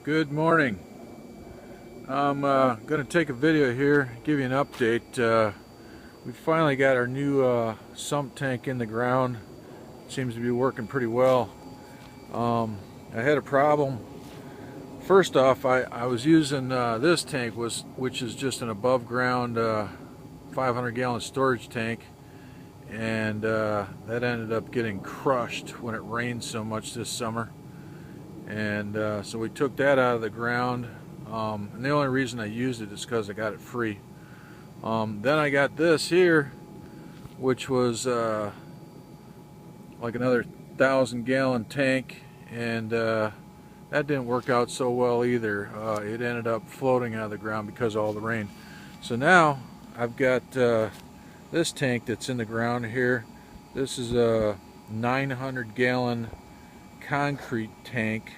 Good morning. I'm going to take a video here, give you an update. We finally got our new sump tank in the ground. Seems to be working pretty well. I had a problem. First off, I was using this tank, which is just an above ground 500-gallon storage tank, and that ended up getting crushed when it rained so much this summer. And so we took that out of the ground, and the only reason I used it is because I got it free. Then I got this here, which was like another 1,000-gallon tank, and that didn't work out so well either. It ended up floating out of the ground because of all the rain. So now I've got this tank that's in the ground here. This is a 900-gallon concrete tank,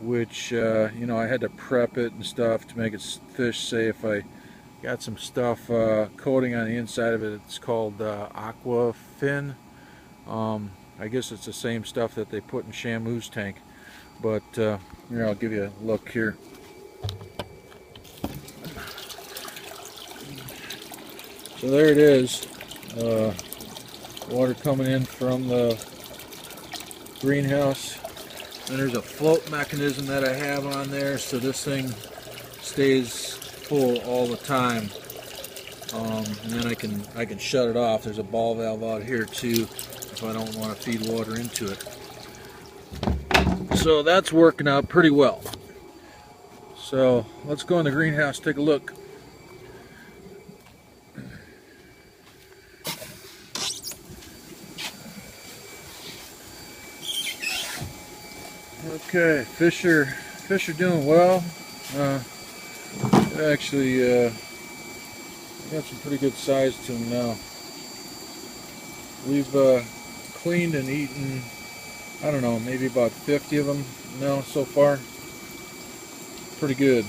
which you know, I had to prep it and stuff to make it fish safe. I got some stuff coating on the inside of it. It's called Aquaponic. I guess it's the same stuff that they put in Shamu's tank, but here, I'll give you a look here. So there it is, water coming in from the greenhouse. And there's a float mechanism that I have on there, so this thing stays full all the time. And then I can shut it off. There's a ball valve out here too, if I don't want to feed water into it. So that's working out pretty well. So let's go in the greenhouse, take a look. Okay, fish are doing well. Actually got some pretty good size to them now. We've cleaned and eaten, I don't know, maybe about 50 of them now so far. Pretty good.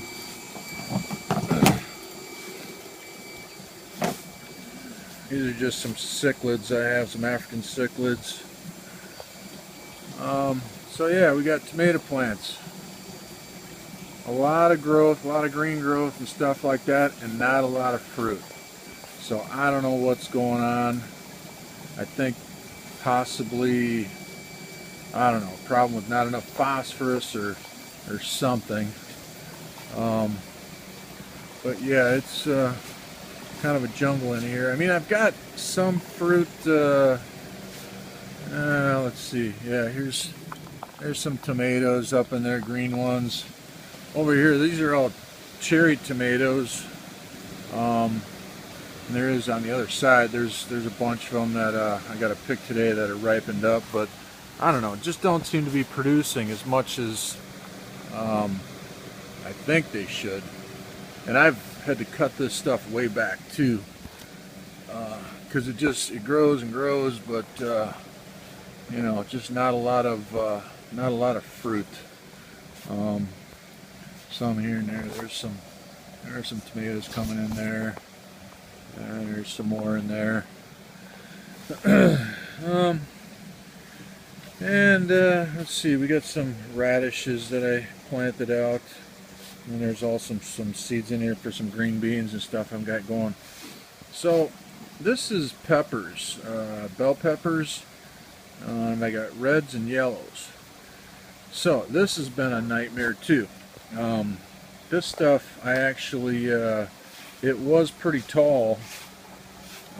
These are just some cichlids. I have some African cichlids. So yeah, we got tomato plants. A lot of growth, a lot of green growth and stuff like that, and not a lot of fruit. So I don't know what's going on. I think possibly, I don't know, a problem with not enough phosphorus or something. But yeah, it's kind of a jungle in here. I mean, I've got some fruit. Let's see. Yeah, there's some tomatoes up in there, green ones. Over here, these are all cherry tomatoes. And there is on the other side, there's a bunch of them that I got to pick today that are ripened up, but I don't know, just don't seem to be producing as much as I think they should. And I've had to cut this stuff way back too, because it grows and grows, but you know, just not a lot of fruit. Some here and there. There are some tomatoes coming in there. There's some more in there. And let's see, we got some radishes that I planted out, and there's also some seeds in here for some green beans and stuff I've got going. So this is peppers, bell peppers. I got reds and yellows. So this has been a nightmare too. This stuff, I actually, it was pretty tall.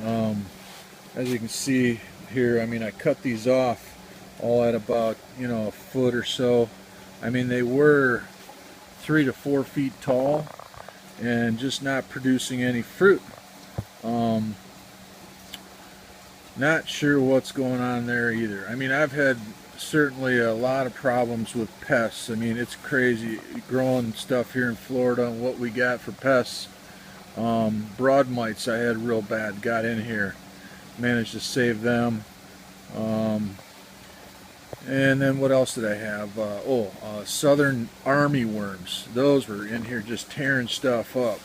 As you can see here, I mean, I cut these off all at about, you know, a foot or so. I mean, they were 3 to 4 feet tall and just not producing any fruit. Not sure what's going on there either. I mean, I've had certainly a lot of problems with pests. I mean, it's crazy growing stuff here in Florida and what we got for pests. Broad mites I had real bad, got in here, managed to save them. And then what else did I have? Southern army worms. Those were in here just tearing stuff up.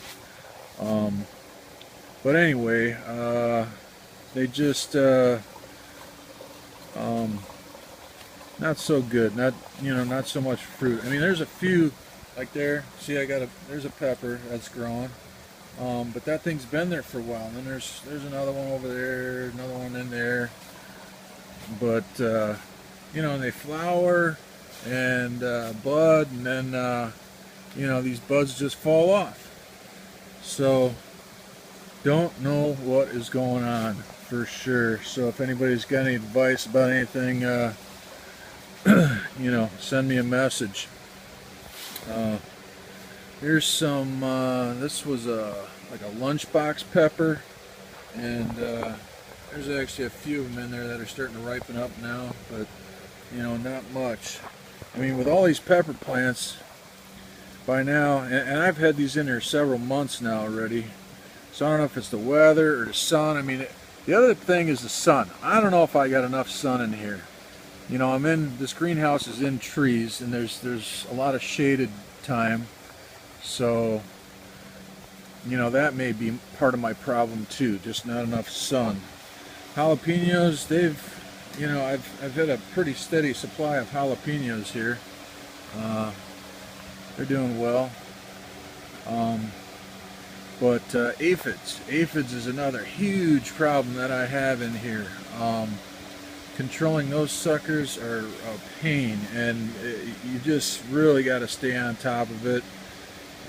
But anyway, they just not so good. Not so much fruit. I mean, there's a few like there. See, there's a pepper that's growing. But that thing's been there for a while. And then there's another one over there, another one in there. But you know, and they flower and bud, and then you know, these buds just fall off. So don't know what is going on for sure. So if anybody's got any advice about anything, you know, send me a message. Here's some, this was like a lunchbox pepper, and there's actually a few of them in there that are starting to ripen up now, but you know, not much. I mean, with all these pepper plants by now, and I've had these in there several months now already, so I don't know if it's the weather or the sun. I mean, the other thing is the sun. I don't know if I got enough sun in here. You know, this greenhouse is in trees, and there's a lot of shaded time, so you know, that may be part of my problem too, just not enough sun. Jalapenos, you know, I've had a pretty steady supply of jalapenos here. They're doing well. But aphids is another huge problem that I have in here. Controlling those suckers are a pain, and you just really got to stay on top of it.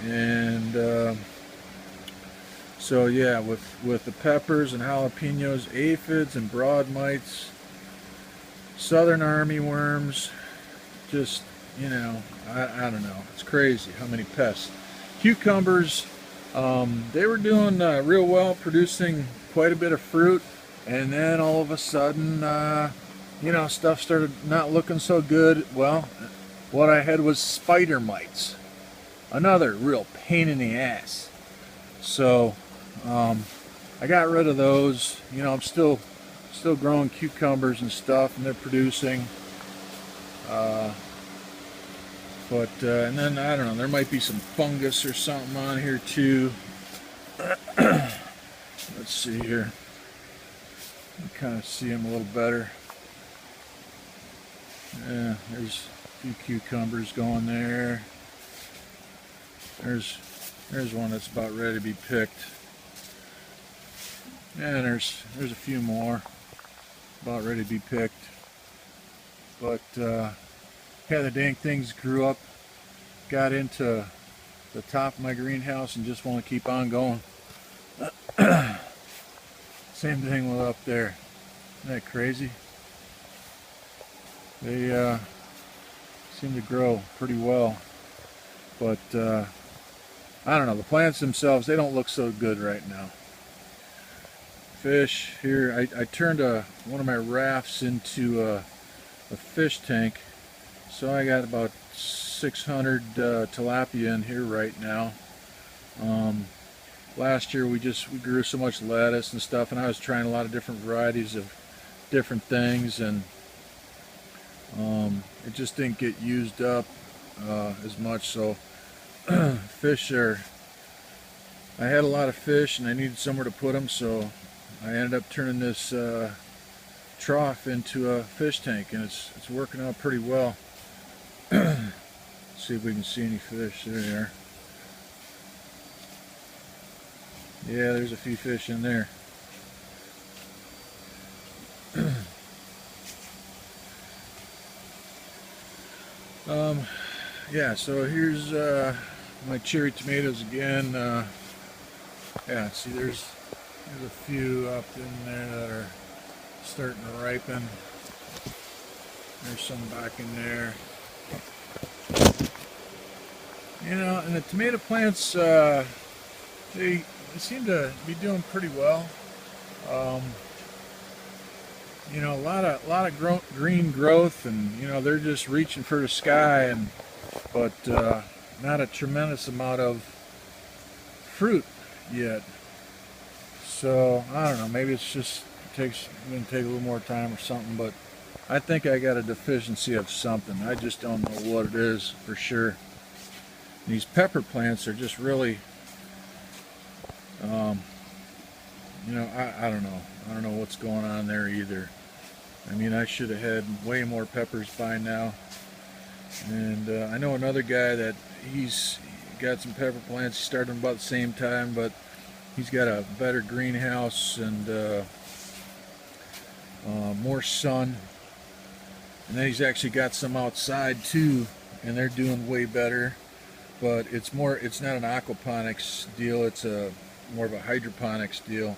And so yeah, with the peppers and jalapenos, aphids and broad mites, southern army worms, just, you know, I don't know, it's crazy how many pests. Cucumbers, they were doing real well, producing quite a bit of fruit, and then all of a sudden, you know, stuff started not looking so good. Well, what I had was spider mites, another real pain in the ass. So I got rid of those. You know, I'm still growing cucumbers and stuff, and they're producing. But and then I don't know, there might be some fungus or something on here too. Let's see here. You can kind of see them a little better. Yeah, there's a few cucumbers going there. There's one that's about ready to be picked. And there's a few more about ready to be picked. But yeah, the dang things grew up, got into the top of my greenhouse, and just want to keep on going. Same thing with up there. Isn't that crazy? They seem to grow pretty well, but I don't know, the plants themselves, they don't look so good right now. Fish here, I turned one of my rafts into a fish tank, so I got about 600 tilapia in here right now. Last year we grew so much lettuce and stuff, and I was trying a lot of different varieties of different things, and it just didn't get used up as much. So fish I had a lot of fish and I needed somewhere to put them, so I ended up turning this trough into a fish tank, and it's working out pretty well. See if we can see any fish. There they are. Yeah, there's a few fish in there. Yeah, so here's my cherry tomatoes again. Yeah, see, there's a few up in there that are starting to ripen. There's some back in there. You know, and the tomato plants, they seem to be doing pretty well. You know, a lot of green growth, and you know, they're just reaching for the sky, but not a tremendous amount of fruit yet. So I don't know, maybe it's just going to take a little more time or something, but I think I got a deficiency of something. I just don't know what it is for sure. These pepper plants are just really, you know, I don't know. I don't know what's going on there either. I mean, I should have had way more peppers by now. And I know another guy that he's got some pepper plants. He started them about the same time, but he's got a better greenhouse and more sun. And then he's actually got some outside too, and they're doing way better. But it's not an aquaponics deal, it's more of a hydroponics deal.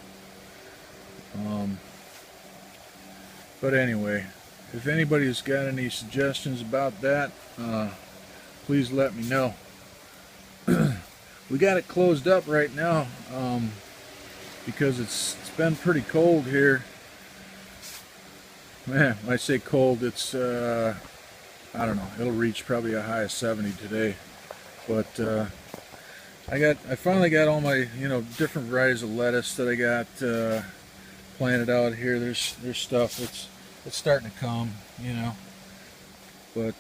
But anyway, if anybody's got any suggestions about that, please let me know. We got it closed up right now because it's been pretty cold here. Man, when I say cold, it's I don't know, it'll reach probably a high of 70 today. But I finally got all my different varieties of lettuce that I got planted out here. There's stuff it's starting to come, but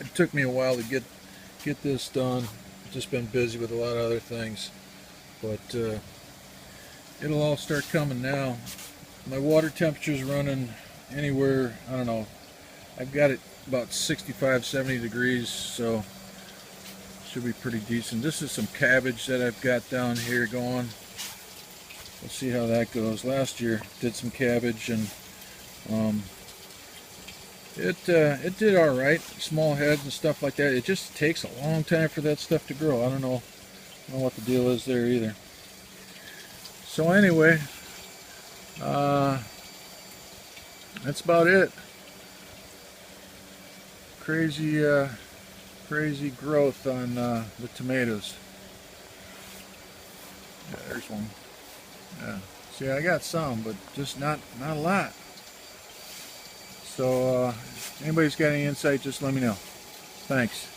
it took me a while to get this done. I've just been busy with a lot of other things, but it'll all start coming now. My water temperature's running anywhere, I don't know, I've got it about 65, 70 degrees, so should be pretty decent. This is some cabbage that I've got down here going. We'll see how that goes. Last year did some cabbage, and it did all right. Small heads and stuff like that. It just takes a long time for that stuff to grow. I don't know what the deal is there either. So anyway, that's about it. Crazy growth on the tomatoes. Yeah, there's one. Yeah. See, I got some, but just not a lot. So, anybody's got any insight, just let me know. Thanks.